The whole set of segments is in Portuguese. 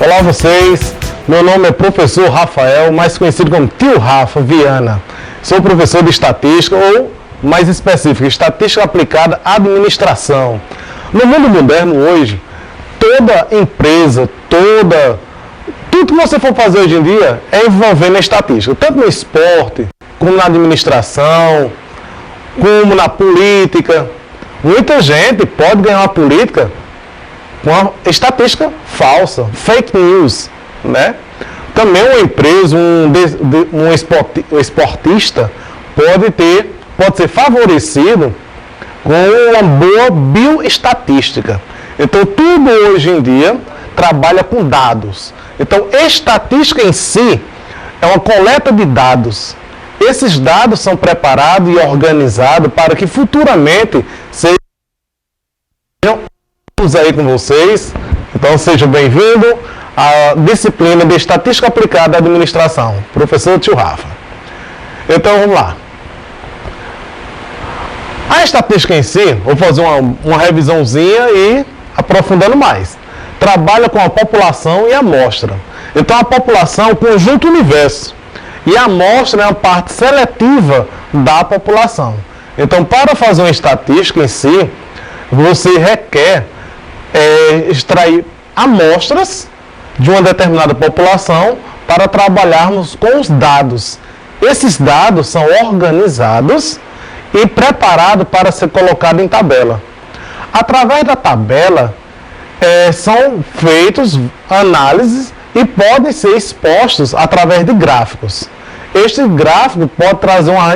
Olá a vocês, meu nome é professor Rafael, mais conhecido como Tio Rafa Viana. Sou professor de estatística ou, mais específico, estatística aplicada à administração. No mundo moderno hoje, toda empresa, tudo que você for fazer hoje em dia é envolvendo a estatística, tanto no esporte, como na administração, como na política. Muita gente pode ganhar uma política com uma estatística falsa, fake news, né? Também uma empresa, um esportista pode ser favorecido com uma boa bioestatística. Então, tudo hoje em dia trabalha com dados. Então, estatística em si é uma coleta de dados. Esses dados são preparados e organizados para que futuramente sejam aí com vocês. Então, seja bem-vindo à disciplina de Estatística Aplicada à Administração. Professor Tio Rafa. Então, vamos lá. A estatística em si, vou fazer uma revisãozinha e aprofundando mais. Trabalha com a população e a amostra. Então, a população é o conjunto universo. E a amostra é uma parte seletiva da população. Então, para fazer uma estatística em si, você requer extrair amostras de uma determinada população para trabalharmos com os dados. Esses dados são organizados e preparados para ser colocados em tabela. Através da tabela, são feitos análises e podem ser expostos através de gráficos. Este gráfico pode trazer uma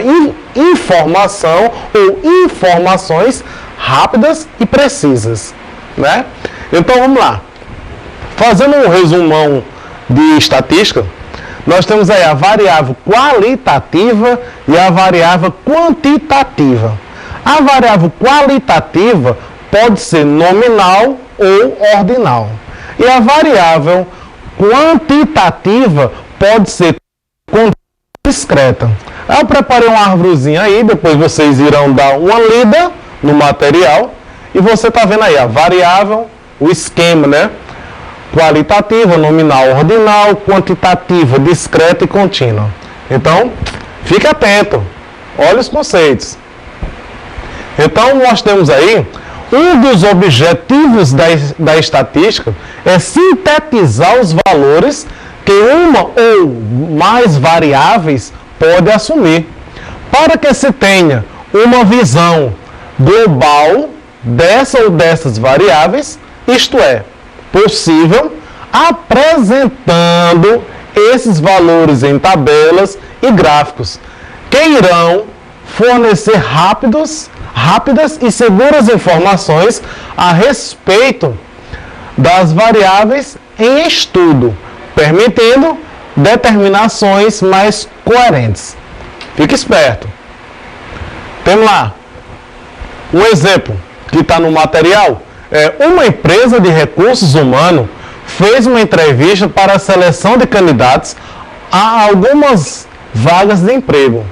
informação ou informações rápidas e precisas, né? Então vamos lá. Fazendo um resumão de estatística, nós temos aí a variável qualitativa e a variável quantitativa. A variável qualitativa pode ser nominal ou ordinal. E a variável quantitativa pode ser discreta. Eu preparei uma árvorezinha aí, depois vocês irão dar uma lida no material e você está vendo aí a variável, o esquema, né? Qualitativa, nominal, ordinal, quantitativa, discreta e contínua. Então, fique atento, olha os conceitos. Então, nós temos aí, um dos objetivos da estatística é sintetizar os valores que uma ou mais variáveis pode assumir, para que se tenha uma visão global dessa ou dessas variáveis, isto é, possível, apresentando esses valores em tabelas e gráficos, que irão fornecer rápidas e seguras informações a respeito das variáveis em estudo, permitindo determinações mais coerentes. Fique esperto. Temos lá um exemplo que está no material. Uma empresa de recursos humanos fez uma entrevista para a seleção de candidatos a algumas vagas de emprego.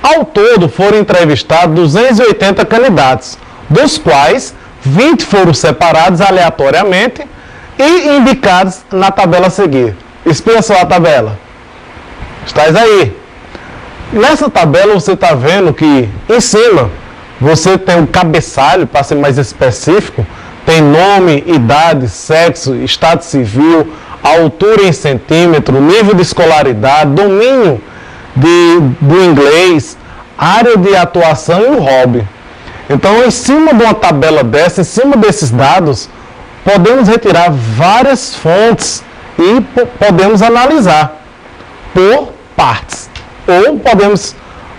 Ao todo, foram entrevistados 280 candidatos, dos quais 20 foram separados aleatoriamente e indicados na tabela a seguir. Espia só a tabela. Estás aí. Nessa tabela você está vendo que em cima você tem um cabeçalho, para ser mais específico, tem nome, idade, sexo, estado civil, altura em centímetro, nível de escolaridade, domínio do inglês, área de atuação e o hobby. Então, em cima de uma tabela dessa, em cima desses dados, podemos retirar várias fontes e podemos analisar por partes. Ou podemos,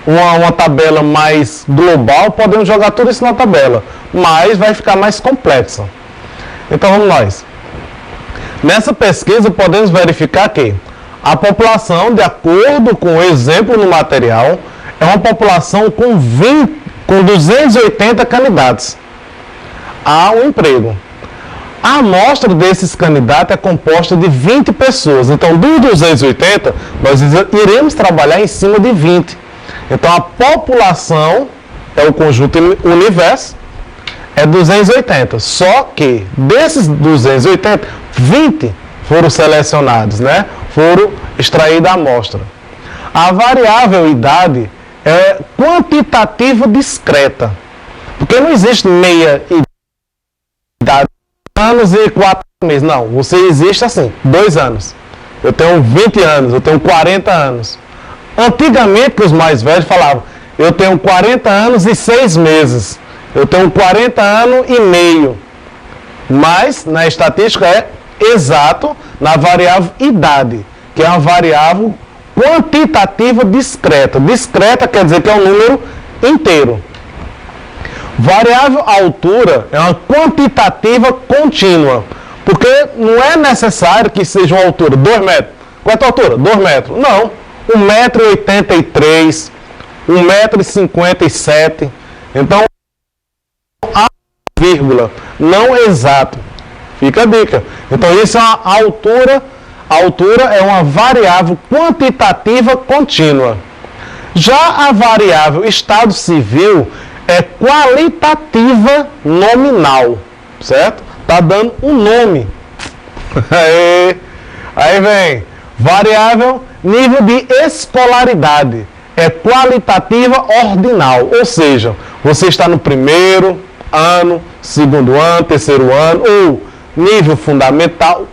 uma tabela mais global, podemos jogar tudo isso na tabela, mas vai ficar mais complexa. Então vamos nós. Nessa pesquisa podemos verificar que a população, de acordo com o exemplo no material, é uma população com 280 candidatos a um emprego. A amostra desses candidatos é composta de 20 pessoas. Então, dos 280, nós iremos trabalhar em cima de 20. Então, a população é o conjunto universo, é 280. Só que desses 280, 20 foram selecionados, né? Foram extraídas a amostra. A variável idade é quantitativa discreta, porque não existe meia idade, anos e 4 meses. Não, você existe assim, 2 anos. Eu tenho 20 anos, eu tenho 40 anos. Antigamente, os mais velhos falavam, eu tenho 40 anos e 6 meses. Eu tenho 40 anos e meio. Mas, na estatística, é exato na variável idade, que é uma variável quantitativa discreta. Discreta quer dizer que é um número inteiro. Variável altura é uma quantitativa contínua, porque não é necessário que seja uma altura 2 metros. Qual é a tua altura? 2 metros. Não. 1,83 m, 1,57 m. Então, a vírgula, não exato. Fica a dica. Então, isso é uma altura. A altura é uma variável quantitativa contínua. Já a variável estado civil é qualitativa nominal, certo? Tá dando um nome. Aí vem variável nível de escolaridade, é qualitativa ordinal, ou seja, você está no primeiro ano, segundo ano, terceiro ano, ou nível fundamental,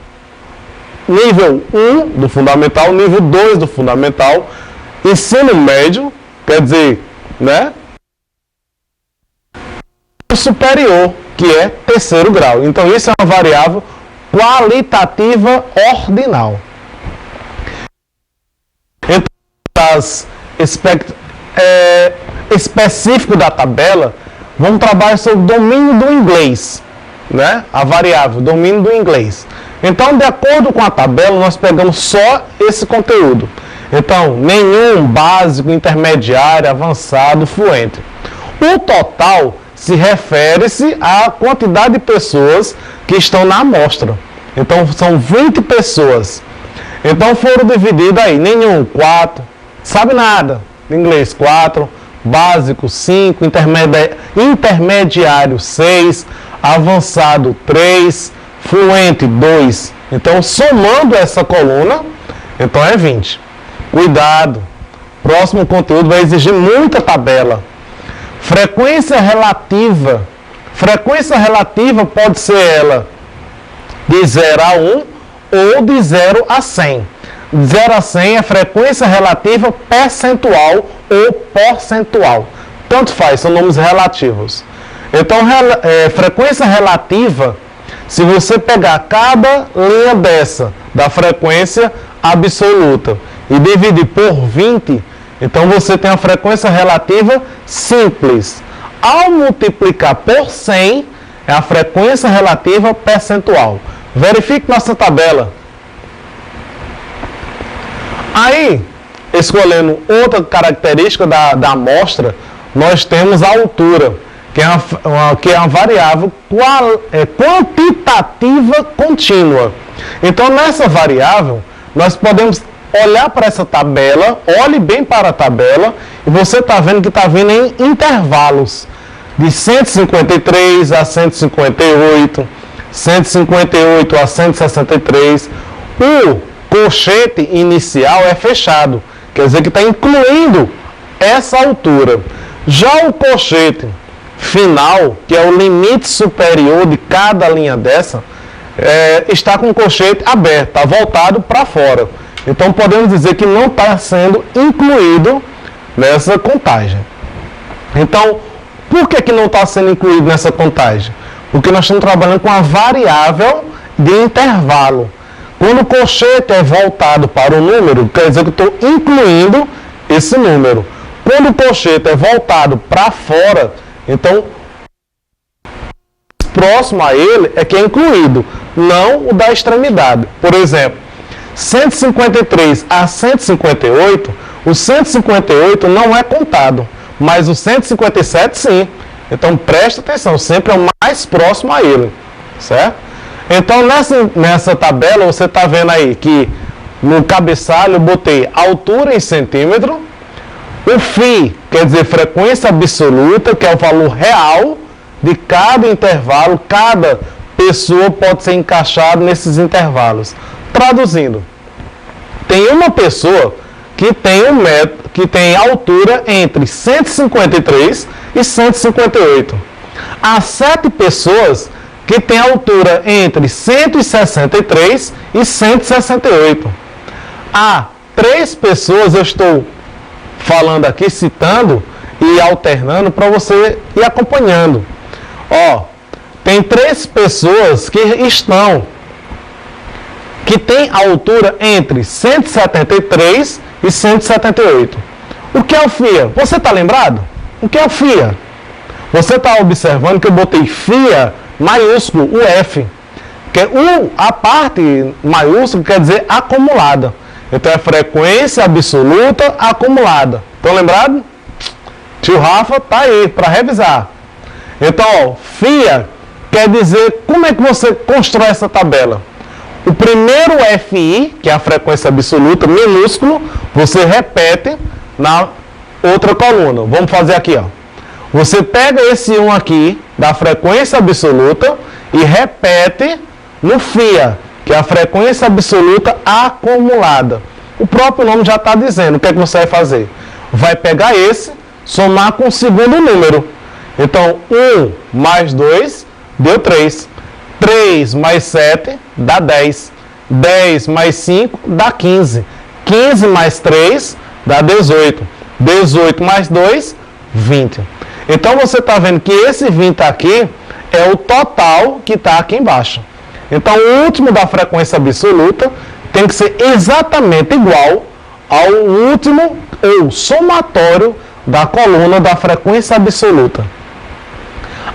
nível 1 do fundamental, nível 2 do fundamental, ensino médio, quer dizer, né? Superior, que é terceiro grau. Então, isso é uma variável qualitativa ordinal. Então, específico da tabela, vamos trabalhar sobre o domínio do inglês, né? A variável, domínio do inglês. Então, de acordo com a tabela, nós pegamos só esse conteúdo. Então, nenhum básico, intermediário, avançado, fluente. O total se refere-se à quantidade de pessoas que estão na amostra. Então, são 20 pessoas. Então, foram divididas aí, nenhum, 4, sabe nada, inglês 4, básico 5, intermediário 6, avançado 3, fluente 2. Então, somando essa coluna, então é 20. Cuidado, próximo conteúdo vai exigir muita tabela. Frequência relativa. Frequência relativa pode ser ela de 0 a 1 ou de 0 a 100. De 0 a 100 é frequência relativa percentual ou porcentual. Tanto faz, são nomes relativos. Então, frequência relativa, se você pegar cada linha dessa, da frequência absoluta, e dividir por 20, então você tem a frequência relativa simples. Ao multiplicar por 100, é a frequência relativa percentual. Verifique nossa tabela. Aí, escolhendo outra característica da amostra, nós temos a altura, que é uma variável quantitativa contínua. Então, nessa variável, nós podemos olhar para essa tabela, olhe bem para a tabela, e você está vendo que está vindo em intervalos de 153 a 158, 158 a 163. O colchete inicial é fechado, quer dizer que está incluindo essa altura. Já o colchete final, que é o limite superior de cada linha dessa, está com o colchete aberto, está voltado para fora. Então, podemos dizer que não está sendo incluído nessa contagem. Então, por que não está sendo incluído nessa contagem? Porque nós estamos trabalhando com a variável de intervalo. Quando o colchete é voltado para o número, quer dizer que eu estou incluindo esse número. Quando o colchete é voltado para fora, então, próximo a ele é que é incluído, não o da extremidade. Por exemplo, 153 a 158, o 158 não é contado, mas o 157 sim. Então presta atenção, sempre é o mais próximo a ele, certo? Então nessa tabela você está vendo aí que no cabeçalho eu botei altura em centímetro, o φ, quer dizer frequência absoluta, que é o valor real de cada intervalo, cada pessoa pode ser encaixada nesses intervalos. traduzindo, tem uma pessoa que tem altura entre 153 e 158. Há 7 pessoas que têm altura entre 163 e 168. Há 3 pessoas, eu estou falando aqui, citando e alternando para você ir acompanhando. Ó, tem 3 pessoas que têm altura entre 173 e 178. O que é o FIA? Você está lembrado? O que é o FIA? Você está observando que eu botei FIA maiúsculo, o F. Que a parte maiúscula quer dizer acumulada. Então é frequência absoluta acumulada. Estão lembrados? Tio Rafa está aí para revisar. Então, ó, FIA quer dizer, como é que você constrói essa tabela? O primeiro FI, que é a frequência absoluta, minúsculo, você repete na outra coluna. Vamos fazer aqui, ó. Você pega esse 1 aqui, da frequência absoluta, e repete no FIA, que é a frequência absoluta acumulada. O próprio nome já está dizendo. O que é que você vai fazer? Vai pegar esse, somar com o segundo número. Então, 1 mais 2 deu 3. 3 mais 7 dá 10. 10 mais 5 dá 15. 15 mais 3 dá 18. 18 mais 2, 20. Então você está vendo que esse 20 aqui é o total que está aqui embaixo. Então o último da frequência absoluta tem que ser exatamente igual ao último ou somatório da coluna da frequência absoluta.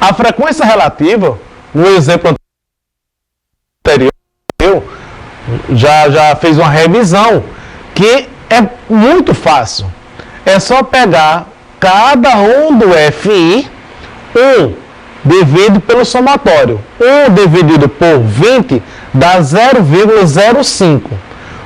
A frequência relativa, no exemplo anterior, já fez uma revisão, que é muito fácil. É só pegar cada um do FI, 1 dividido pelo somatório. 1 dividido por 20 dá 0,05.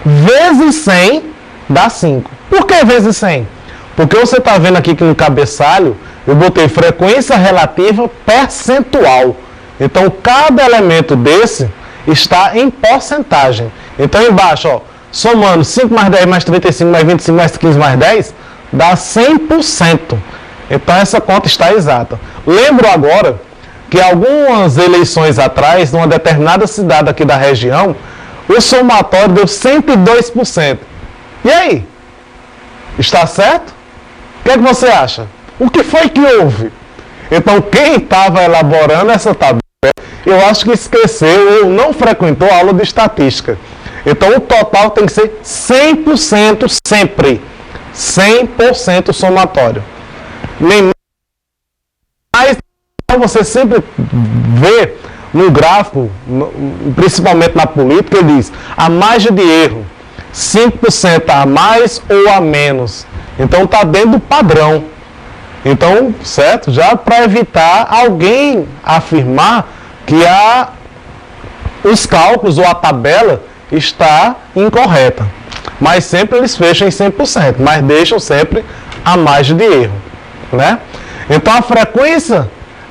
Vezes 100 dá 5. Por que vezes 100? Porque você está vendo aqui que no cabeçalho eu botei frequência relativa percentual. Então, cada elemento desse está em porcentagem. Então, embaixo, ó, somando 5 mais 10 mais 35 mais 25 mais 15 mais 10, dá 100%. Então, essa conta está exata. Lembro agora que algumas eleições atrás, numa determinada cidade aqui da região, o somatório deu 102%. E aí? Está certo? O que é que você acha? O que foi que houve? Então, quem estava elaborando essa tabela, eu acho que esqueceu ou não frequentou a aula de estatística. Então, o total tem que ser 100% sempre. 100% somatório. Nem mais, você sempre vê no gráfico, principalmente na política, ele diz a margem de erro, 5% a mais ou a menos. Então, está dentro do padrão. Então, certo? Já para evitar alguém afirmar que os cálculos ou a tabela está incorreta. Mas sempre eles fecham em 100%, mas deixam sempre a margem de erro, né? Então, a frequência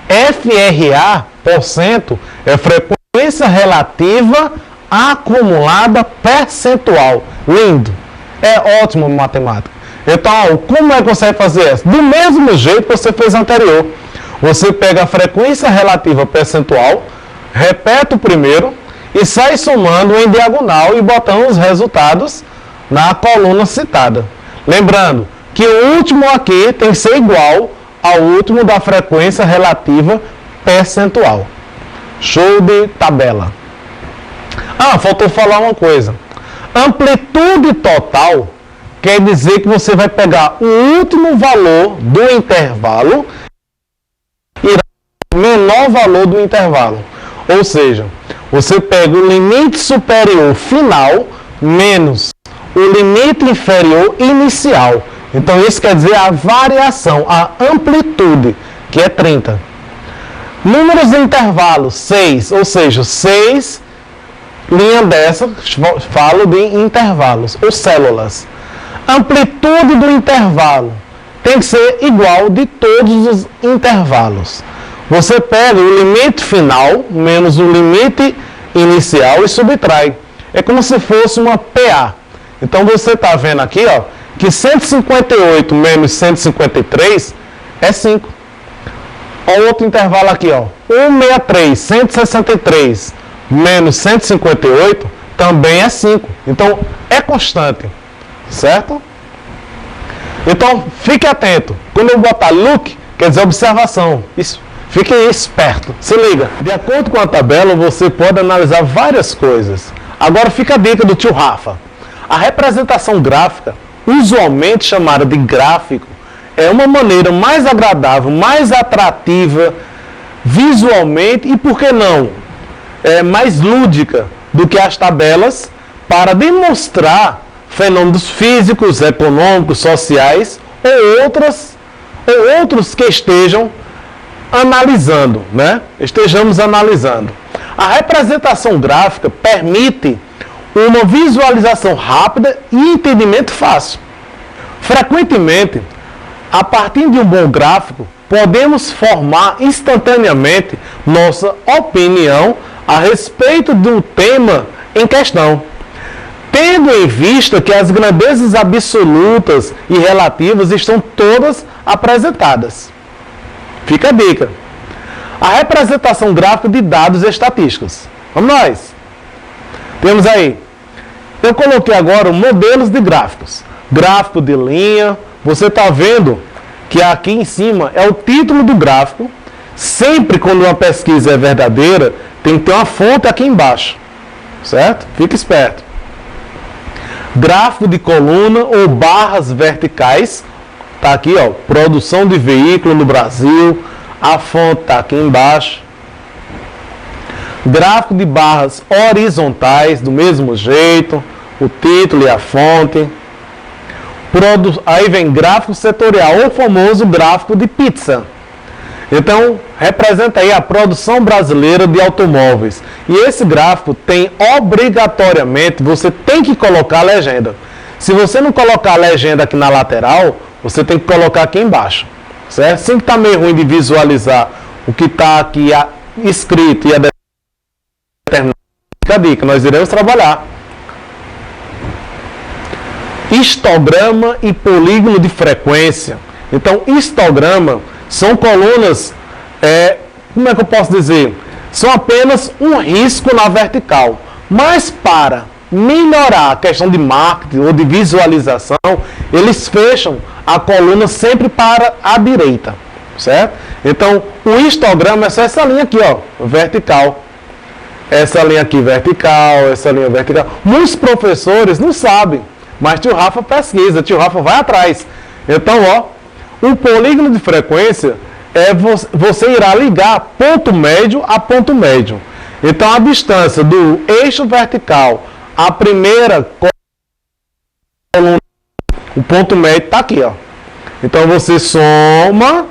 FRA, %, é frequência relativa acumulada percentual. Lindo. É ótimo matemática. Então, como é que você vai fazer essa? Do mesmo jeito que você fez anterior. Você pega a frequência relativa percentual, repete o primeiro e sai somando em diagonal e botando os resultados na coluna citada. Lembrando que o último aqui tem que ser igual ao último da frequência relativa percentual. Show de tabela. Faltou falar uma coisa. Amplitude total quer dizer que você vai pegar o último valor do intervalo e o menor valor do intervalo. Ou seja, você pega o limite superior final menos o limite inferior inicial. Então, isso quer dizer a variação, a amplitude, que é 30. Números de intervalo, 6, ou seja, 6 linha dessa, falo de intervalos, ou células. Amplitude do intervalo tem que ser igual de todos os intervalos. Você pega o limite final menos o limite inicial e subtrai. é como se fosse uma PA. Então você está vendo aqui, ó, que 158 menos 153 é 5. Olha o outro intervalo aqui, ó, 163, 163 menos 158 também é 5. Então é constante, certo? Então fique atento. Quando eu botar look, quer dizer observação. Isso. Fique esperto. Se liga. De acordo com a tabela, você pode analisar várias coisas. Agora fica a dica do tio Rafa. A representação gráfica, usualmente chamada de gráfico, é uma maneira mais agradável, mais atrativa visualmente e, por que não, mais lúdica do que as tabelas para demonstrar fenômenos físicos, econômicos, sociais ou outros que estejam analisando, né? Estejamos analisando. A representação gráfica permite uma visualização rápida e entendimento fácil. Frequentemente, a partir de um bom gráfico, podemos formar instantaneamente nossa opinião a respeito do tema em questão, tendo em vista que as grandezas absolutas e relativas estão todas apresentadas. Fica a dica. A representação gráfica de dados estatísticos. Vamos nós. Temos aí. Eu coloquei agora modelos de gráficos. Gráfico de linha. Você está vendo que aqui em cima é o título do gráfico. Sempre quando uma pesquisa é verdadeira, tem que ter uma fonte aqui embaixo. Certo? Fique esperto. Gráfico de coluna ou barras verticais. Está aqui, ó, produção de veículo no Brasil. A fonte está aqui embaixo. Gráfico de barras horizontais, do mesmo jeito. O título e a fonte. Aí vem gráfico setorial, ou famoso gráfico de pizza. Então, representa aí a produção brasileira de automóveis. E esse gráfico tem, obrigatoriamente, você tem que colocar a legenda. Se você não colocar a legenda aqui na lateral, você tem que colocar aqui embaixo. Certo? Sempre está meio ruim de visualizar o que está aqui escrito e a determinada. Fica a dica, nós iremos trabalhar. Histograma e polígono de frequência. Então, histograma são colunas, como é que eu posso dizer? São apenas um risco na vertical. Mas para melhorar a questão de marketing ou de visualização, eles fecham a coluna sempre para a direita, certo? Então, o histograma é só essa linha aqui, ó, vertical. Essa linha aqui vertical, essa linha vertical. Muitos professores não sabem, mas tio Rafa pesquisa, tio Rafa vai atrás. Então, ó, o polígono de frequência você irá ligar ponto médio a ponto médio. Então, a distância do eixo vertical à primeira coluna, o ponto médio está aqui, ó. Então, você soma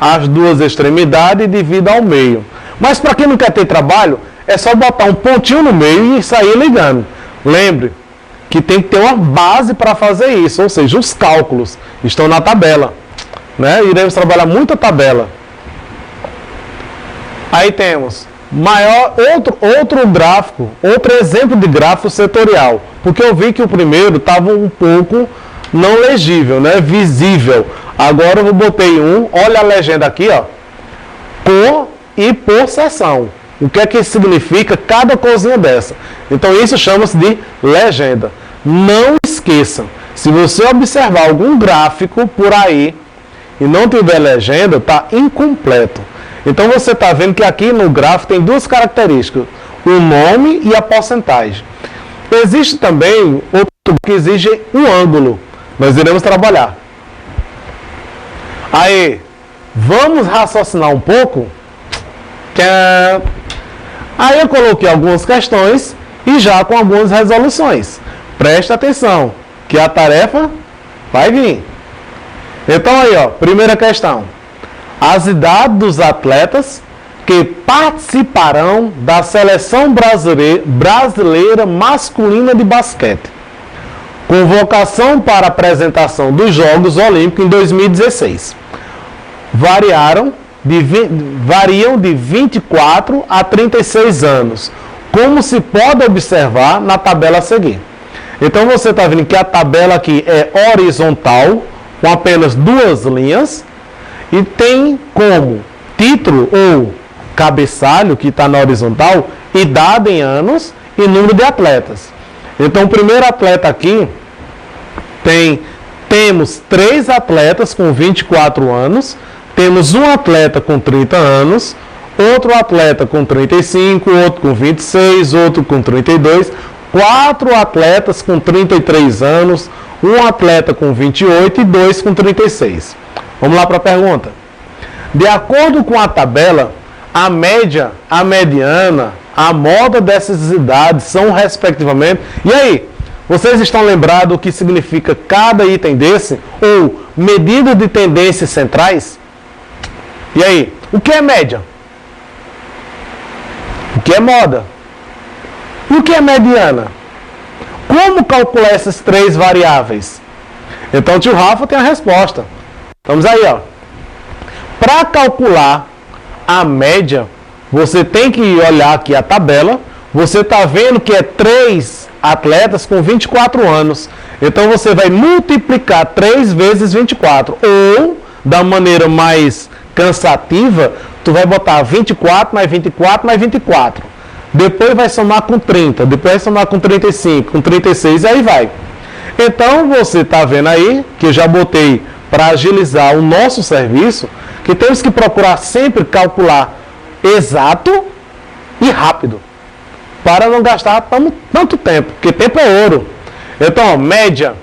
as duas extremidades e divide ao meio. Mas, para quem não quer ter trabalho, é só botar um pontinho no meio e sair ligando. Lembre que tem que ter uma base para fazer isso, ou seja, os cálculos estão na tabela, né? Iremos trabalhar muita tabela. Aí temos outro gráfico, outro exemplo de gráfico setorial, porque eu vi que o primeiro estava um pouco não legível, né? Visível. Agora eu botei olha a legenda aqui, ó, cor e por seção. O que é que significa cada coisinha dessa? Então isso chama-se de legenda. Não esqueçam, se você observar algum gráfico por aí e não tiver legenda, está incompleto. Então você está vendo que aqui no gráfico tem duas características, o nome e a porcentagem. Existe também outro que exige um ângulo. Nós iremos trabalhar. Aí, vamos raciocinar um pouco? Aí eu coloquei algumas questões e já com algumas resoluções. Presta atenção, que a tarefa vai vir. Então aí, ó, primeira questão. As idades dos atletas que participarão da seleção brasileira masculina de basquete. Convocação para apresentação dos Jogos Olímpicos em 2016. Variam de 24 a 36 anos. como se pode observar na tabela a seguir. Então você está vendo que a tabela aqui é horizontal, com apenas duas linhas, e tem como título ou cabeçalho, que está na horizontal, idade em anos e número de atletas. Então o primeiro atleta aqui, temos 3 atletas com 24 anos, temos um atleta com 30 anos, outro atleta com 35, outro com 26, outro com 32, 4 atletas com 33 anos, um atleta com 28 e 2 com 36. Vamos lá para a pergunta. De acordo com a tabela, a média, a mediana, a moda dessas idades são respectivamente... E aí, vocês estão lembrados o que significa cada item desse? Ou medida de tendências centrais? E aí, o que é média? O que é moda? E o que é mediana? Como calcular essas 3 variáveis? Então o tio Rafa tem a resposta. Vamos aí, ó. Para calcular a média, você tem que olhar aqui a tabela. Você está vendo que é 3 atletas com 24 anos. Então você vai multiplicar 3 vezes 24. Ou, da maneira mais cansativa, tu vai botar 24 mais 24 mais 24. Depois vai somar com 30, depois vai somar com 35, com 36 e aí vai. Então você está vendo aí, que eu já botei para agilizar o nosso serviço, que temos que procurar sempre calcular exato e rápido, para não gastar tanto tempo, porque tempo é ouro. Então, ó, média,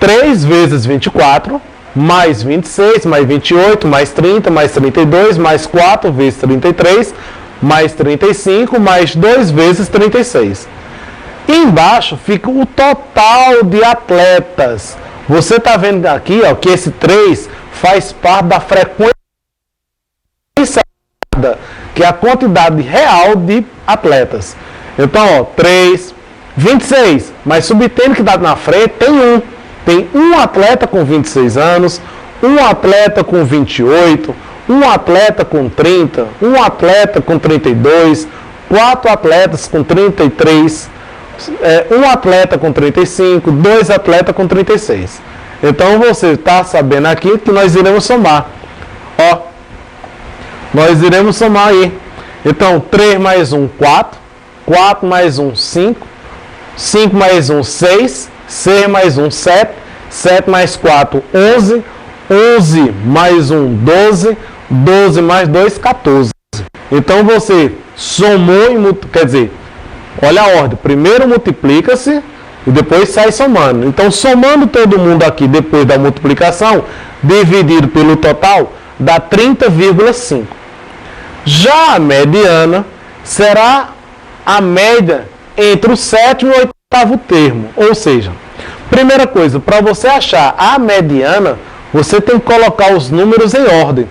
3 vezes 24, mais 26, mais 28, mais 30, mais 32, mais 4 vezes 33, mais 35, mais 2 vezes 36. E embaixo fica o total de atletas. Você está vendo aqui, ó, que esse 3 faz parte da frequência, que é a quantidade real de atletas. Então, ó, 3, 26, mas subtendo que dá na frente, tem um atleta com 26 anos, um atleta com 28, um atleta com 30, um atleta com 32, 4 atletas com 33, um atleta com 35, 2 atletas com 36. Então você está sabendo aqui que nós iremos somar. Ó, nós iremos somar aí. Então 3 mais 1, 4, 4 mais 1, 5, 5 mais 1, 6, 6 mais 1, 7, 7 mais 4, 11, 11 mais 1, 12, 12 mais 2, 14. Então você somou, quer dizer, olha a ordem. Primeiro multiplica-se e depois sai somando. Então, somando todo mundo aqui depois da multiplicação, dividido pelo total, dá 30,5. Já a mediana será a média entre o 7º e o 8º termo. Ou seja, primeira coisa, para você achar a mediana, você tem que colocar os números em ordem,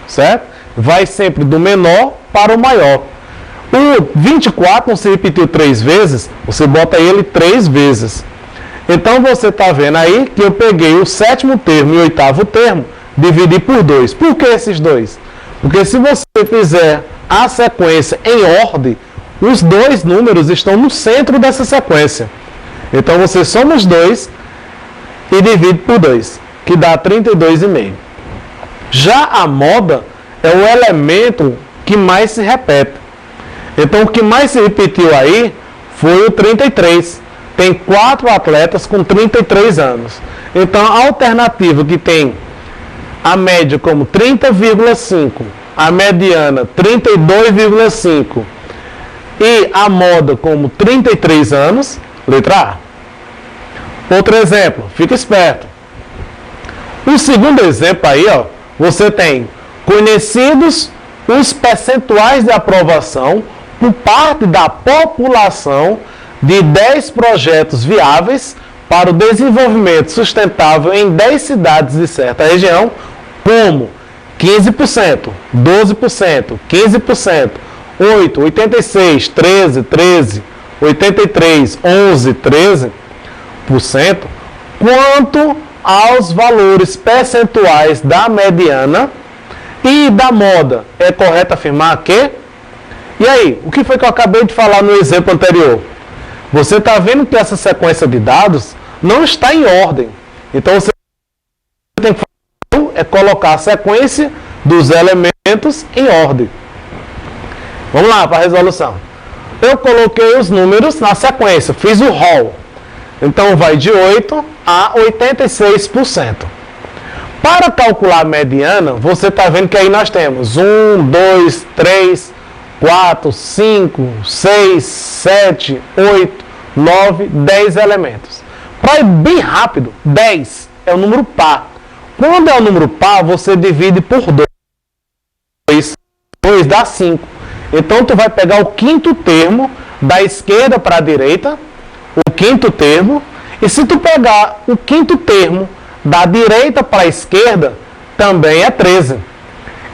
certo? Vai sempre do menor para o maior. O 24 não se repetiu 3 vezes, você bota ele 3 vezes. Então você está vendo aí que eu peguei o 7º termo e o 8º termo, dividi por 2. Por que esses 2? Porque se você fizer a sequência em ordem, os 2 números estão no centro dessa sequência. Então você soma os 2 e divide por 2, que dá 32,5. Já a moda é o elemento que mais se repete. Então o que mais se repetiu aí foi o 33. Tem 4 atletas com 33 anos. Então a alternativa que tem a média como 30,5, a mediana 32,5 e a moda como 33 anos, letra A. Outro exemplo, fica esperto. O segundo exemplo aí, ó, você tem conhecidos os percentuais de aprovação por parte da população de 10 projetos viáveis para o desenvolvimento sustentável em 10 cidades de certa região, como 15%, 12%, 15%, 8%, 86%, 13%, 13%, 83%, 11%, 13%, quanto aos valores percentuais da mediana e da moda. É correto afirmar que? E aí, o que foi que eu acabei de falar no exemplo anterior? Você está vendo que essa sequência de dados não está em ordem. Então, você tem que fazer é colocar a sequência dos elementos em ordem. Vamos lá para a resolução. Eu coloquei os números na sequência, fiz o rol. Então, vai de 8 a 86%. Para calcular a mediana, você está vendo que aí nós temos 1, 2, 3, 4, 5, 6, 7, 8, 9, 10 elementos. Para ir bem rápido, 10 é o número par. Quando é o número par, você divide por 2. 2 dá 5. Então, tu vai pegar o quinto termo da esquerda para a direita, o quinto termo, e se tu pegar o quinto termo da direita para a esquerda, também é 13.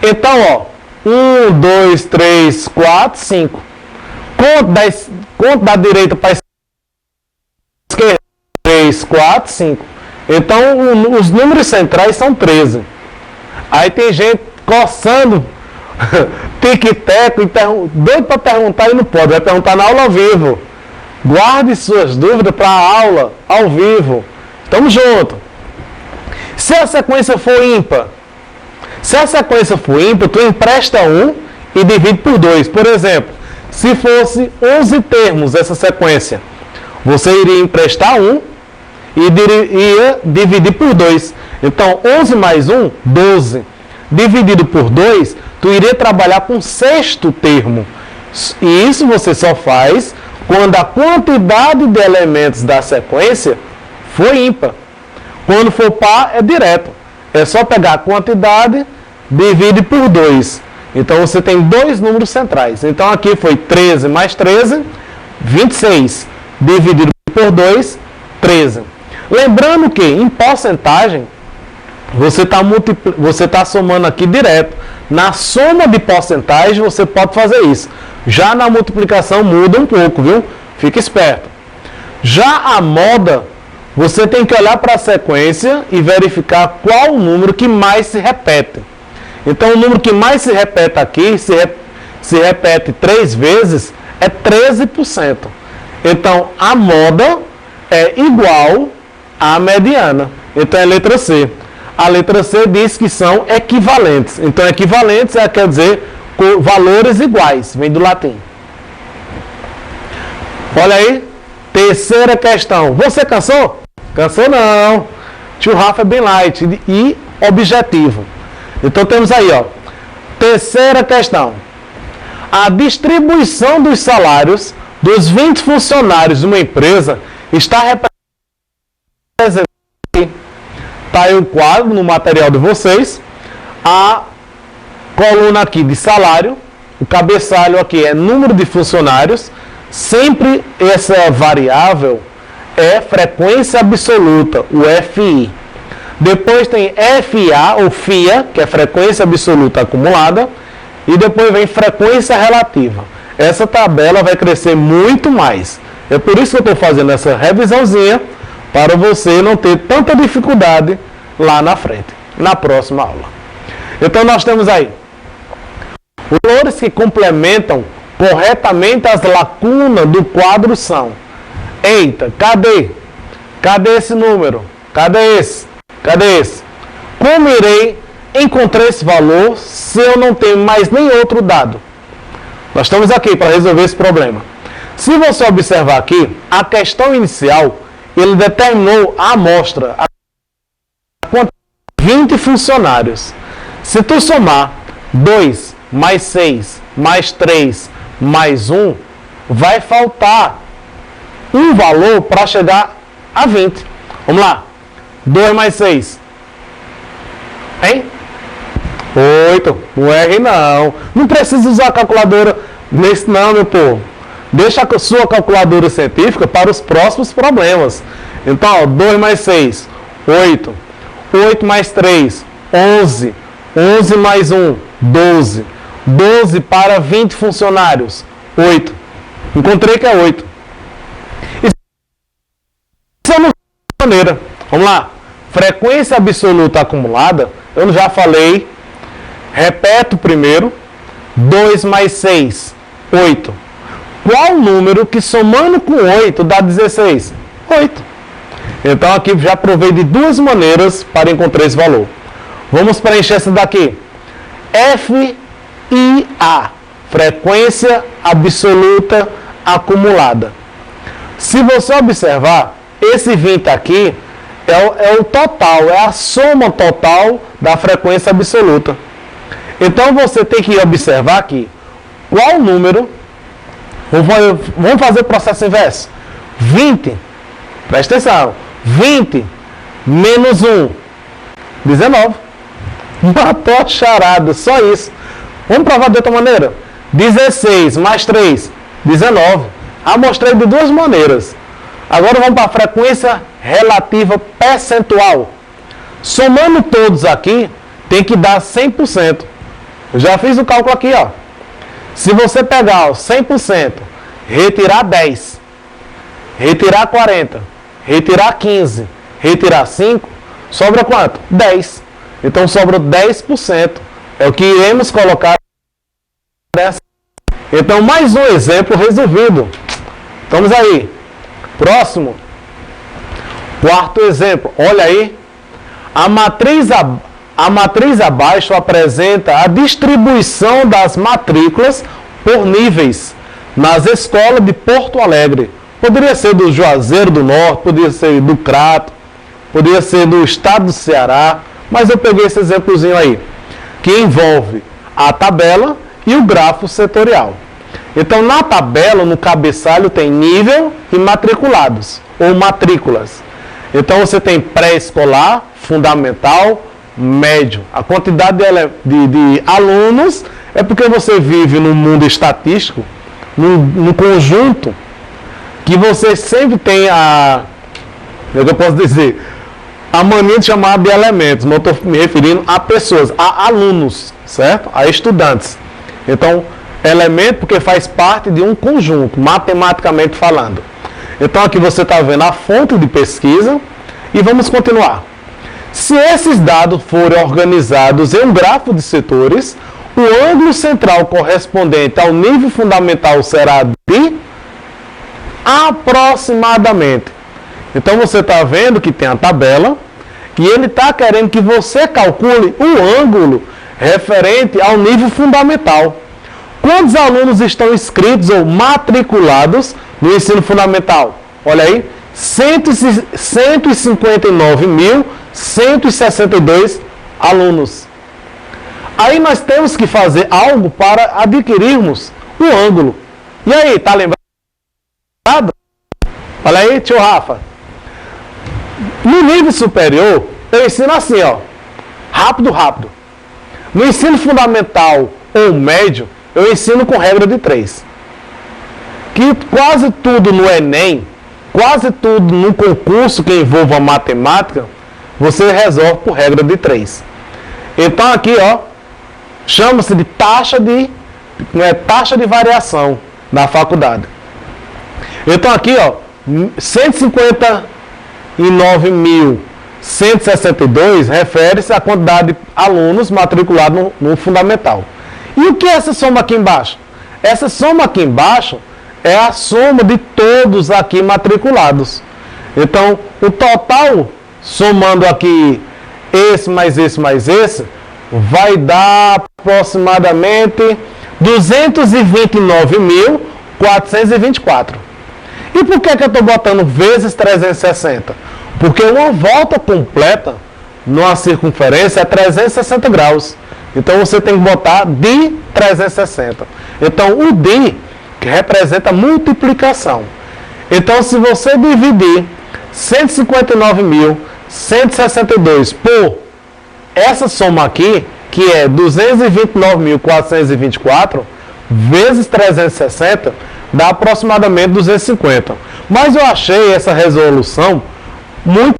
Então, ó, 1, 2, 3, 4, 5. Conto da direita para a esquerda, 3, 4, 5. Então, os números centrais são 13. Aí tem gente coçando, tic-teco, doido para perguntar e não pode. Vai perguntar na aula ao vivo. Guarde suas dúvidas para a aula ao vivo. Tamo junto. Se a sequência for ímpar, tu empresta 1 e divide por 2. Por exemplo, se fosse 11 termos essa sequência, você iria emprestar 1 e iria dividir por 2. Então, 11 mais 1, 12. Dividido por 2, tu iria trabalhar com o sexto termo. E isso você só faz quando a quantidade de elementos da sequência for ímpar. Quando for par, é direto. É só pegar a quantidade, divide por 2. Então, você tem dois números centrais. Então, aqui foi 13 mais 13, 26. Dividido por 2, 13. Lembrando que, em porcentagem, você tá somando aqui direto. Na soma de porcentagem, você pode fazer isso. Já na multiplicação, muda um pouco, viu? Fica esperto. Já a moda, você tem que olhar para a sequência e verificar qual o número que mais se repete. Então, o número que mais se repete aqui, se repete 3 vezes, é 13%. Então, a moda é igual à mediana. Então, é a letra C. A letra C diz que são equivalentes. Então, equivalentes quer dizer valores iguais. Vem do latim. Olha aí. Terceira questão. Você cansou? Cansou não. Tio Rafa é bem light e objetivo. Então, temos aí, ó. Terceira questão. A distribuição dos salários dos 20 funcionários de uma empresa está representada. Está aí o quadro no material de vocês. A coluna aqui de salário. O cabeçalho aqui é número de funcionários. Sempre essa variável é frequência absoluta, o FI. Depois tem FA ou FIA, que é frequência absoluta acumulada. E depois vem frequência relativa. Essa tabela vai crescer muito mais. É por isso que eu estou fazendo essa revisãozinha, para você não ter tanta dificuldade lá na frente, na próxima aula. Então, nós temos aí os valores que complementam corretamente as lacunas do quadro são: eita, cadê? Cadê esse número? Cadê esse? Cadê esse? Como irei encontrar esse valor se eu não tenho mais nem outro dado? Nós estamos aqui para resolver esse problema. Se você observar aqui, a questão inicial, ele determinou a amostra, a 20 funcionários. Se tu somar 2 mais 6 mais 3 mais 1, vai faltar um valor para chegar a 20. Vamos lá. 2 mais 6. Hein? 8. O R não. Não precisa usar a calculadora nesse não, meu povo. Deixa a sua calculadora científica para os próximos problemas. Então, ó, 2 mais 6, 8. 8 mais 3, 11. 11 mais 1, 12. 12 para 20 funcionários, 8. Encontrei que é 8. Isso é uma maneira. Vamos lá. Frequência absoluta acumulada, eu já falei. Repeto primeiro. 2 mais 6, 8. Qual número que somando com 8 dá 16? 8. Então aqui já provei de duas maneiras para encontrar esse valor. Vamos preencher essa daqui. FIA, frequência absoluta acumulada. Se você observar, esse 20 aqui é o total, é a soma total da frequência absoluta. Então você tem que observar aqui qual número. Vamos fazer o processo inverso. 20, presta atenção, 20 menos 1, 19. Matou a charada, só isso. Vamos provar de outra maneira. 16 mais 3, 19. Mostrei de duas maneiras. Agora vamos para a frequência relativa percentual. Somando todos aqui, tem que dar 100%. Eu já fiz o cálculo aqui, ó. Se você pegar 100%, retirar 10, retirar 40, retirar 15, retirar 5, sobra quanto? 10. Então sobra 10%. É o que iremos colocar nessa. Então mais um exemplo resolvido. Estamos aí. Próximo. Quarto exemplo. Olha aí. A matriz abaixo apresenta a distribuição das matrículas por níveis nas escolas de Porto Alegre. Poderia ser do Juazeiro do Norte, poderia ser do Crato, poderia ser do estado do Ceará, mas eu peguei esse exemplozinho aí, que envolve a tabela e o gráfico setorial. Então, na tabela, no cabeçalho, tem nível e matriculados, ou matrículas. Então, você tem pré-escolar, fundamental, médio. A quantidade de alunos é porque você vive num mundo estatístico, num conjunto, que você sempre tem como é que eu posso dizer? A mania de chamar de elementos, não estou me referindo a pessoas, a alunos, certo? A estudantes. Então, elemento porque faz parte de um conjunto, matematicamente falando. Então, aqui você está vendo a fonte de pesquisa e vamos continuar. Se esses dados forem organizados em um gráfico de setores, o ângulo central correspondente ao nível fundamental será de aproximadamente. Então você está vendo que tem a tabela e ele está querendo que você calcule o ângulo referente ao nível fundamental. Quantos alunos estão inscritos ou matriculados no ensino fundamental? Olha aí, 159.162 alunos. Aí nós temos que fazer algo para adquirirmos o ângulo. E aí, tá lembrado? Olha aí, tio Rafa. No nível superior, eu ensino assim, ó. Rápido. No ensino fundamental ou médio, eu ensino com regra de 3. Que quase tudo no Enem, quase tudo no concurso que envolva matemática, você resolve por regra de 3. Então aqui, ó, chama-se de taxa de variação na faculdade. Então aqui, ó, 159.162 refere-se à quantidade de alunos matriculados no fundamental. E o que é essa soma aqui embaixo? Essa soma aqui embaixo é a soma de todos aqui matriculados. Então, o total, somando aqui esse mais esse mais esse, vai dar aproximadamente 229.424. E por que eu estou botando vezes 360? Porque uma volta completa numa circunferência é 360 graus. Então você tem que botar de 360. Então o de que representa multiplicação. Então se você dividir 159.162 por essa soma aqui, que é 229.424 vezes 360, dá aproximadamente 250. Mas eu achei essa resolução muito...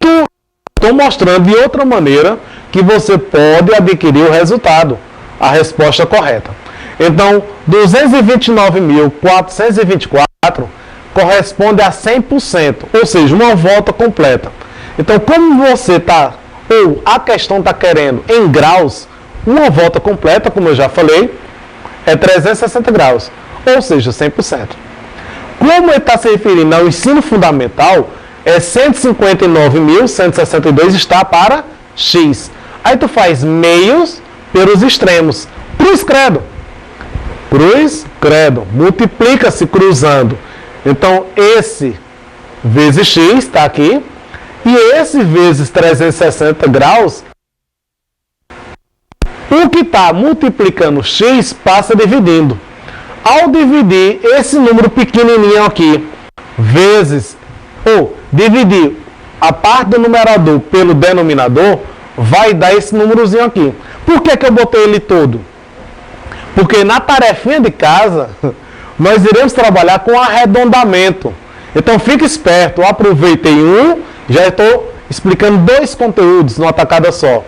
Estou mostrando de outra maneira que você pode adquirir o resultado, a resposta correta. Então, 229.424 corresponde a 100%, ou seja, uma volta completa. Então, como você está, ou a questão está querendo em graus, uma volta completa, como eu já falei, é 360 graus, ou seja, 100%. Como ele está se referindo ao ensino fundamental, é 159.162 está para x. Aí tu faz meios pelos extremos. Cruz, credo. Cruz, credo. Multiplica-se cruzando. Então, esse vezes x está aqui. E esse vezes 360 graus, o que está multiplicando x passa dividindo. Ao dividir esse número pequenininho aqui, vezes, ou dividir a parte do numerador pelo denominador, vai dar esse númerozinho aqui. Por que eu botei ele todo? Porque na tarefinha de casa, nós iremos trabalhar com arredondamento. Então fique esperto, eu aproveitei já estou explicando 2 conteúdos numa tacada só.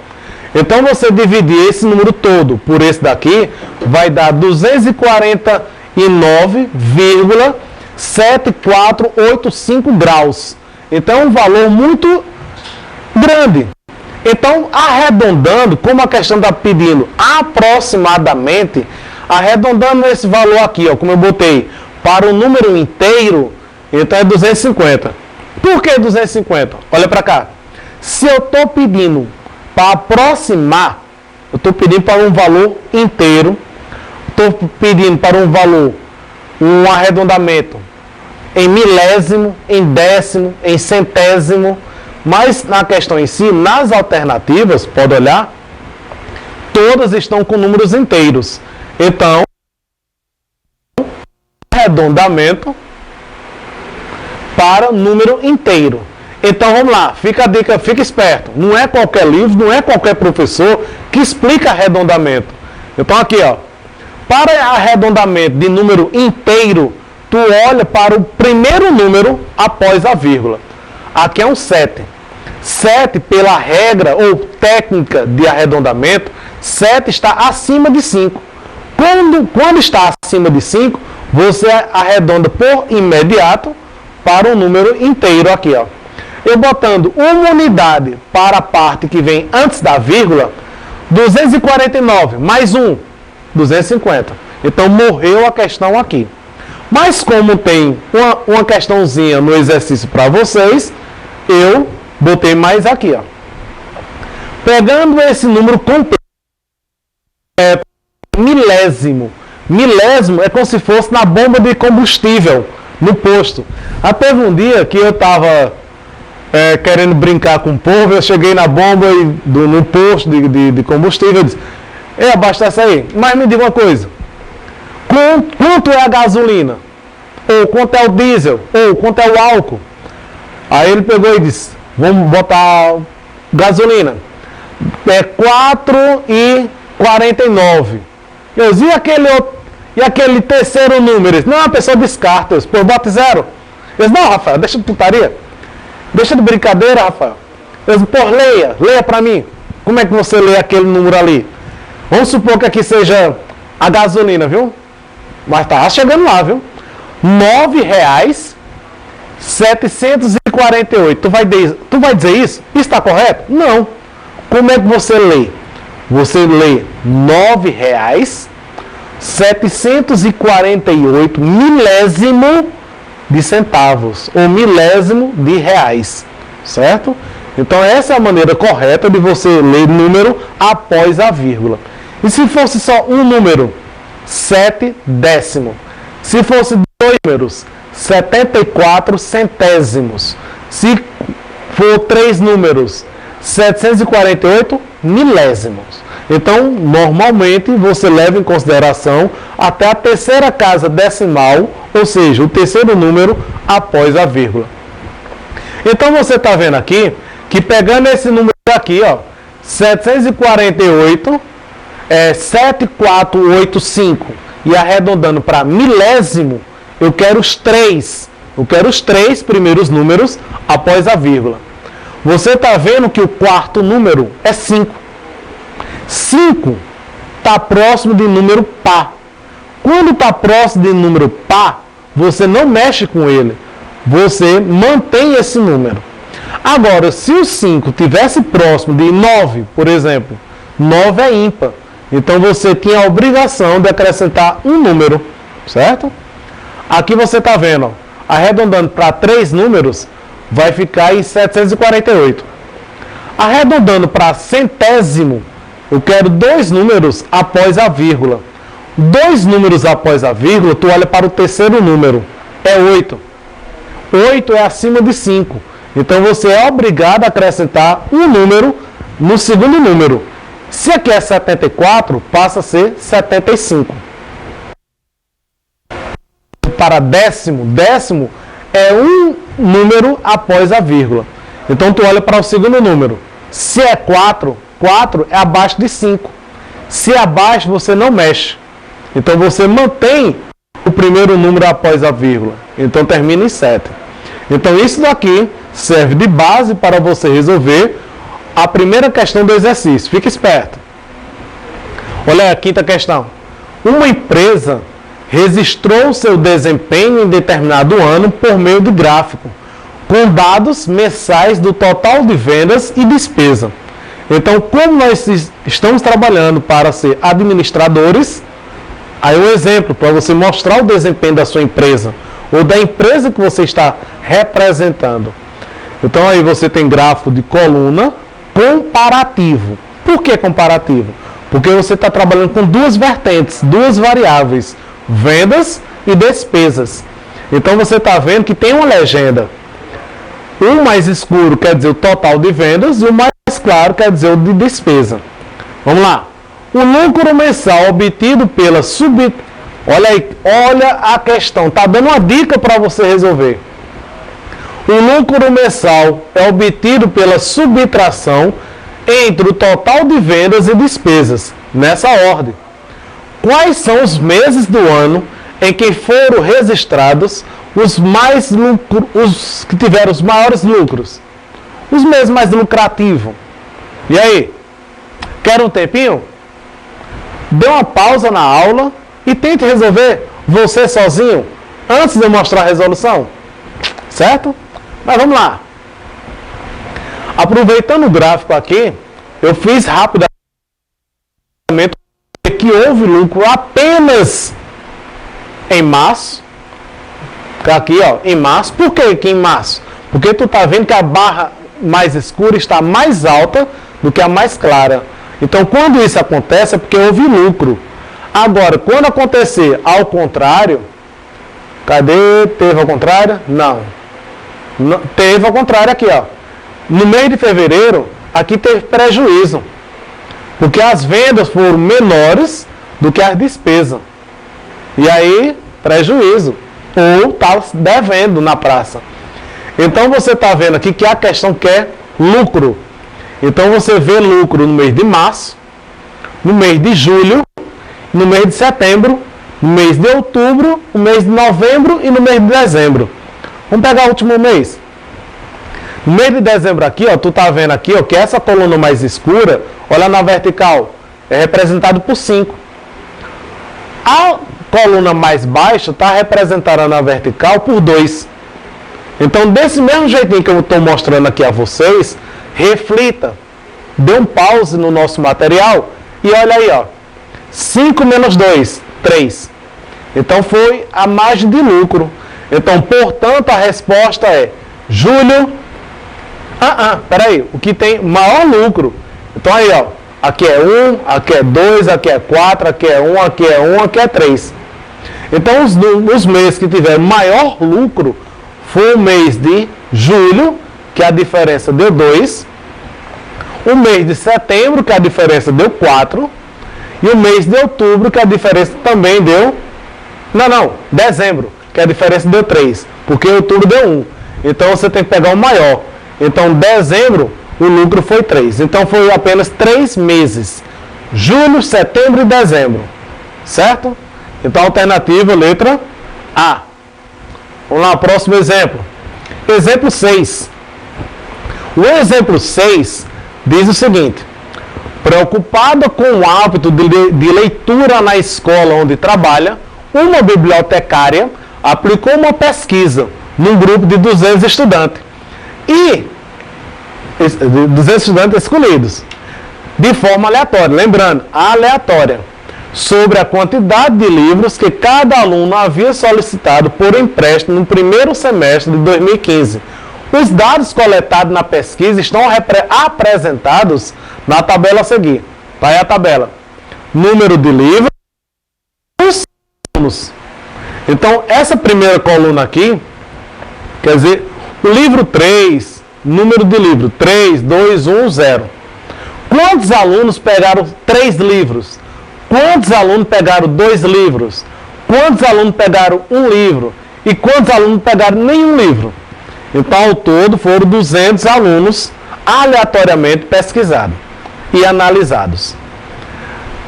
Então você dividir esse número todo por esse daqui, vai dar 249,7485 graus. Então é um valor muito grande. Então, arredondando, como a questão está pedindo aproximadamente, arredondando esse valor aqui, ó, como eu botei, para o número inteiro, então é 250. Por que 250? Olha para cá. Se eu estou pedindo para aproximar, eu estou pedindo para um valor inteiro, estou pedindo para um valor, um arredondamento em milésimo, em décimo, em centésimo, mas na questão em si, nas alternativas, pode olhar, todas estão com números inteiros. Então, arredondamento para número inteiro. Então vamos lá, fica a dica, fica esperto. Não é qualquer livro, não é qualquer professor que explica arredondamento. Então aqui, ó, para arredondamento de número inteiro, tu olha para o primeiro número após a vírgula. Aqui é um 7. 7, pela regra ou técnica de arredondamento, 7 está acima de 5. Quando está acima de 5, você arredonda por imediato para o número inteiro aqui, ó. Eu botando uma unidade para a parte que vem antes da vírgula, 249 mais 1, 250. Então morreu a questão aqui. Mas como tem uma questãozinha no exercício para vocês, eu botei mais aqui, ó. Pegando esse número completo, milésimo. Milésimo é como se fosse na bomba de combustível, no posto. Até um dia que eu estava querendo brincar com o povo, eu cheguei na bomba no posto de combustível e disse, abastece aí. Mas me diga uma coisa, quanto é a gasolina? Ou quanto é o diesel? Ou quanto é o álcool? Aí ele pegou e disse, vamos botar gasolina. É 4,49. Eu disse, e aquele terceiro número? Não, a pessoa descarta. Eu disse, pô, bota 0. Eu disse, não, Rafael, deixa de putaria. Deixa de brincadeira, Rafael. Eu disse, pô, leia pra mim. Como é que você lê aquele número ali? Vamos supor que aqui seja a gasolina, viu? Mas tá chegando lá, viu? R$ 9,748. Tu vai dizer isso? Isso está correto? Não. Como é que você lê? Você lê R$ 9,748 milésimo de centavos ou milésimo de reais, certo? Então essa é a maneira correta de você ler número após a vírgula. E se fosse só um número, 7 décimo. Se fosse 2 números, 74 centésimos. Se for 3 números, 748 milésimos. Então, normalmente, você leva em consideração até a terceira casa decimal, ou seja, o terceiro número após a vírgula. Então, você está vendo aqui, que pegando esse número aqui, ó, 748, 7485, e arredondando para milésimo, eu quero os 3 primeiros números após a vírgula. Você está vendo que o quarto número é 5. 5 está próximo de número par. Quando está próximo de número par, você não mexe com ele. Você mantém esse número. Agora, se o 5 tivesse próximo de 9, por exemplo, 9 é ímpar. Então você tinha a obrigação de acrescentar um número, certo? Aqui você está vendo, ó, arredondando para 3 números, vai ficar em 748. Arredondando para centésimo, eu quero 2 números após a vírgula. 2 números após a vírgula, tu olha para o terceiro número, é 8. 8 é acima de 5. Então você é obrigado a acrescentar um número no segundo número. Se aqui é 74, passa a ser 75. Para décimo, décimo é um número após a vírgula. Então tu olha para o segundo número. Se é 4, 4 é abaixo de 5. Se é abaixo, você não mexe. Então você mantém o primeiro número após a vírgula. Então termina em 7. Então isso daqui serve de base para você resolver a primeira questão do exercício. Fique esperto. Olha aí a quinta questão. Uma empresa registrou seu desempenho em determinado ano por meio de gráfico, com dados mensais do total de vendas e despesa. Então, como nós estamos trabalhando para ser administradores, aí um exemplo para você mostrar o desempenho da sua empresa ou da empresa que você está representando. Então aí você tem gráfico de coluna comparativo. Por que comparativo? Porque você está trabalhando com duas vertentes, duas variáveis, vendas e despesas. Então você está vendo que tem uma legenda. O mais escuro quer dizer o total de vendas e o mais claro quer dizer o de despesa. Vamos lá. O lucro mensal obtido pela Olha aí, olha a questão. Está dando uma dica para você resolver. O lucro mensal é obtido pela subtração entre o total de vendas e despesas, nessa ordem. Quais são os meses do ano em que foram registrados os que tiveram os maiores lucros? Os meses mais lucrativos. E aí? Quer um tempinho? Dê uma pausa na aula e tente resolver você sozinho antes de eu mostrar a resolução. Certo? Mas vamos lá. Aproveitando o gráfico aqui, eu fiz rapidamente que houve lucro apenas em março. Aqui, ó, em março. Por que aqui em março? Porque tu tá vendo que a barra mais escura está mais alta do que a mais clara. Então, quando isso acontece, é porque houve lucro. Agora, quando acontecer ao contrário, cadê? Teve ao contrário? Não. Teve ao contrário aqui, ó. No mês de fevereiro, aqui teve prejuízo. Porque as vendas foram menores do que as despesas. E aí, prejuízo. Ou está devendo na praça. Então, você está vendo aqui que a questão quer lucro. Então, você vê lucro no mês de março, no mês de julho, no mês de setembro, no mês de outubro, no mês de novembro e no mês de dezembro. Vamos pegar o último mês. No mês de dezembro aqui, ó, tu tá vendo aqui, ó, que essa coluna mais escura, olha na vertical, é representado por 5. A coluna mais baixa está representada na vertical por 2. Então, desse mesmo jeitinho que eu estou mostrando aqui a vocês, reflita, dê um pause no nosso material e olha aí, ó, 5 menos 2, 3. Então, foi a margem de lucro. Então, portanto, a resposta é julho. Peraí, o que tem maior lucro. Então, aí, ó, aqui é 1, aqui é 2, aqui é 4, aqui é 1, aqui é 1, aqui é 3. Então, os meses que tiveram maior lucro foi o mês de julho, que a diferença deu 2. O mês de setembro, que a diferença deu 4. E o mês de outubro, que a diferença também deu... dezembro, que a diferença deu 3. Porque outubro deu 1. Então, você tem que pegar o maior. Então, dezembro, o lucro foi 3. Então, foi apenas 3 meses. Julho, setembro e dezembro. Certo? Então, alternativa, letra A. Vamos lá, próximo exemplo. Exemplo 6. O exemplo 6 diz o seguinte. Preocupada com o hábito de leitura na escola onde trabalha, uma bibliotecária aplicou uma pesquisa num grupo de 200 estudantes. 200 estudantes escolhidos. de forma aleatória, lembrando, aleatória, sobre a quantidade de livros que cada aluno havia solicitado por empréstimo no primeiro semestre de 2015. Os dados coletados na pesquisa estão apresentados na tabela a seguir. Está aí a tabela. Número de livros. Então, essa primeira coluna aqui, quer dizer, o livro 3, número de livro 3, 2, 1, 0. Quantos alunos pegaram 3 livros? Quantos alunos pegaram 2 livros? Quantos alunos pegaram 1 livro? E quantos alunos pegaram nenhum livro? Então, ao todo, foram 200 alunos aleatoriamente pesquisados e analisados.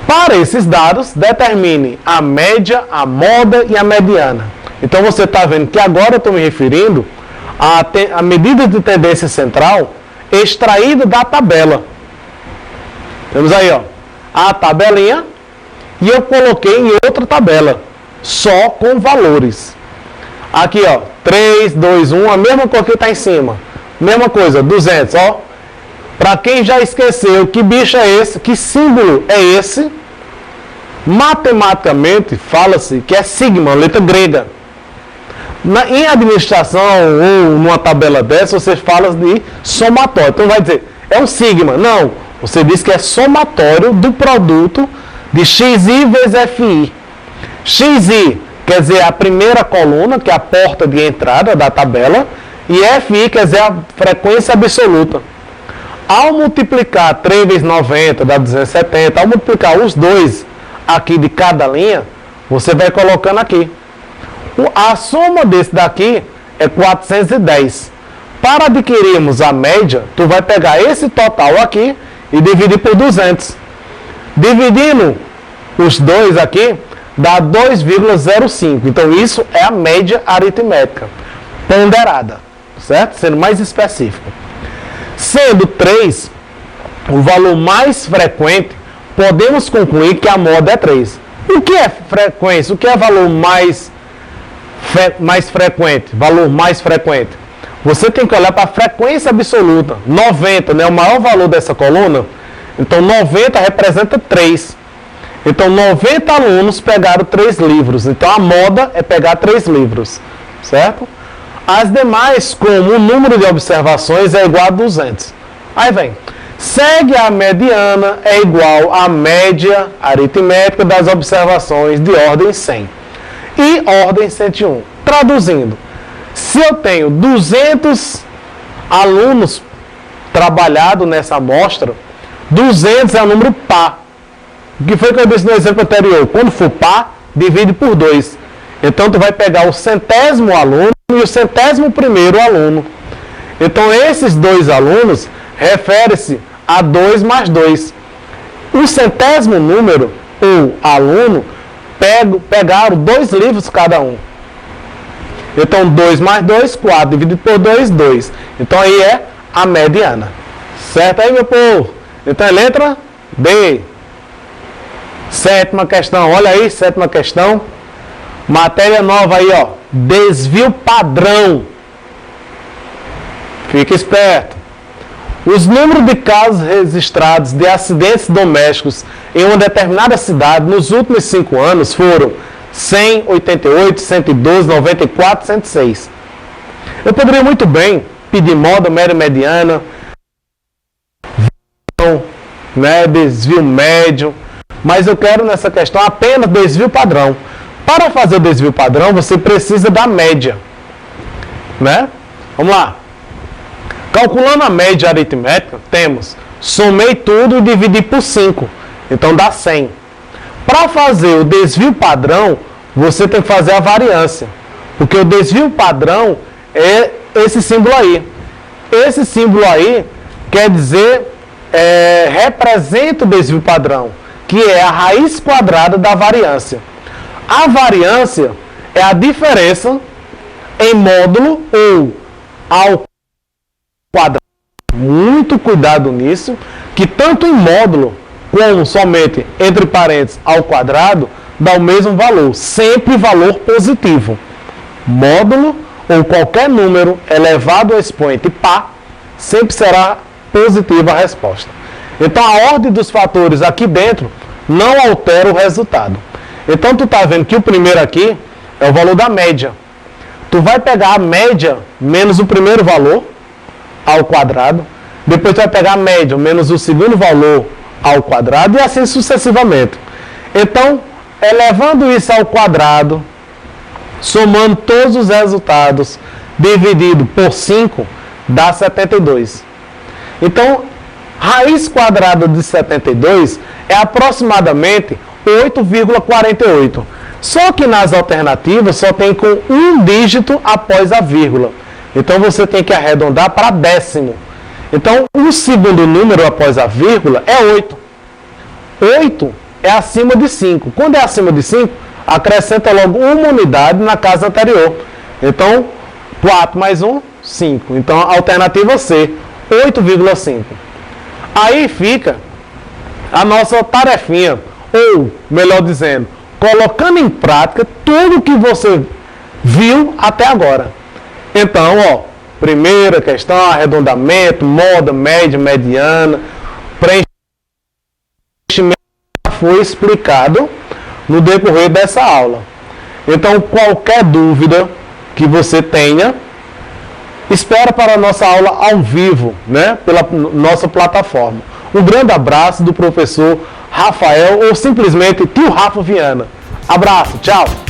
Para esses dados, determine a média, a moda e a mediana. Então, você está vendo que agora eu estou me referindo à medida de tendência central extraída da tabela. Temos aí, ó, a tabelinha, e eu coloquei em outra tabela, só com valores. Aqui, ó, 3, 2, 1, a mesma coisa que está em cima. Mesma coisa, 200, ó. Para quem já esqueceu que bicho é esse, que símbolo é esse, matematicamente fala-se que é sigma, letra grega. Em administração ou numa tabela dessa, você fala de somatório. Então vai dizer, é um sigma. Não, você diz que é somatório do produto de XI vezes FI. XI quer dizer a primeira coluna, que é a porta de entrada da tabela, e FI quer dizer a frequência absoluta. Ao multiplicar 3 vezes 90 dá 270, ao multiplicar os dois aqui de cada linha, você vai colocando aqui. A soma desse daqui é 410. Para adquirirmos a média, tu vai pegar esse total aqui e dividir por 200. Dividindo os dois aqui, dá 2,05. Então, isso é a média aritmética ponderada, certo? Sendo mais específico. Sendo 3 o valor mais frequente, podemos concluir que a moda é 3. O que é frequência? O que é valor mais frequente? Valor mais frequente. Você tem que olhar para a frequência absoluta. 90, né, o maior valor dessa coluna. Então, 90 representa 3. Então, 90 alunos pegaram 3 livros. Então, a moda é pegar 3 livros, certo? As demais, como o número de observações é igual a 200. Aí vem. Segue a mediana é igual à média aritmética das observações de ordem 100 e ordem 101. Traduzindo, se eu tenho 200 alunos trabalhados nessa amostra, 200 é um número par. O que foi que eu disse no exemplo anterior? Quando for par, divide por 2. Então, tu vai pegar o 100º aluno e o 101º aluno. Então, esses 2 alunos refere-se a 2 mais 2. O 100º número, ou aluno, pegaram 2 livros cada um. Então, 2 mais 2, 4. Dividido por 2, 2. Então, aí é a mediana. Certo aí, meu povo? Então, é letra D. 7ª questão. Olha aí, 7ª questão. Matéria nova aí, ó. Desvio padrão. Fica esperto. Os números de casos registrados de acidentes domésticos em uma determinada cidade nos últimos 5 anos foram 100, 88, 112, 94, 106. Eu poderia muito bem pedir moda, média, mediana, né, desvio médio, mas eu quero nessa questão apenas desvio padrão. Para fazer o desvio padrão, você precisa da média, né? Vamos lá. Calculando a média aritmética, temos, somei tudo e dividi por 5. Então dá 100. Para fazer o desvio padrão, você tem que fazer a variância. Porque o desvio padrão é esse símbolo aí. Esse símbolo aí quer dizer, representa o desvio padrão, que é a raiz quadrada da variância. A variância é a diferença em módulo ou ao quadrado. Muito cuidado nisso, que tanto em módulo como somente entre parênteses ao quadrado dá o mesmo valor, sempre valor positivo. Módulo ou qualquer número elevado ao expoente par, sempre será positiva a resposta. Então a ordem dos fatores aqui dentro não altera o resultado. Então tu tá vendo que o primeiro aqui é o valor da média. Tu vai pegar a média menos o primeiro valor ao quadrado, depois tu vai pegar a média menos o segundo valor ao quadrado e assim sucessivamente. Então, elevando isso ao quadrado, somando todos os resultados, dividido por 5, dá 72. Então, raiz quadrada de 72 é aproximadamente 8,48. Só que nas alternativas só tem com um dígito após a vírgula. Então você tem que arredondar para décimo. Então o segundo número após a vírgula é 8. 8 é acima de 5. Quando é acima de 5, acrescenta logo uma unidade na casa anterior. Então 4 mais 1, 5. Então a alternativa C, 8,5. Aí fica a nossa tarefinha, ou melhor dizendo, colocando em prática tudo que você viu até agora. Então, ó, primeira questão, arredondamento, moda, média, mediana, preenchimento foi explicado no decorrer dessa aula. Então, qualquer dúvida que você tenha, espera para a nossa aula ao vivo, né, pela nossa plataforma. Um grande abraço do professor Rafael, ou simplesmente tio Rafa Viana. Abraço, tchau!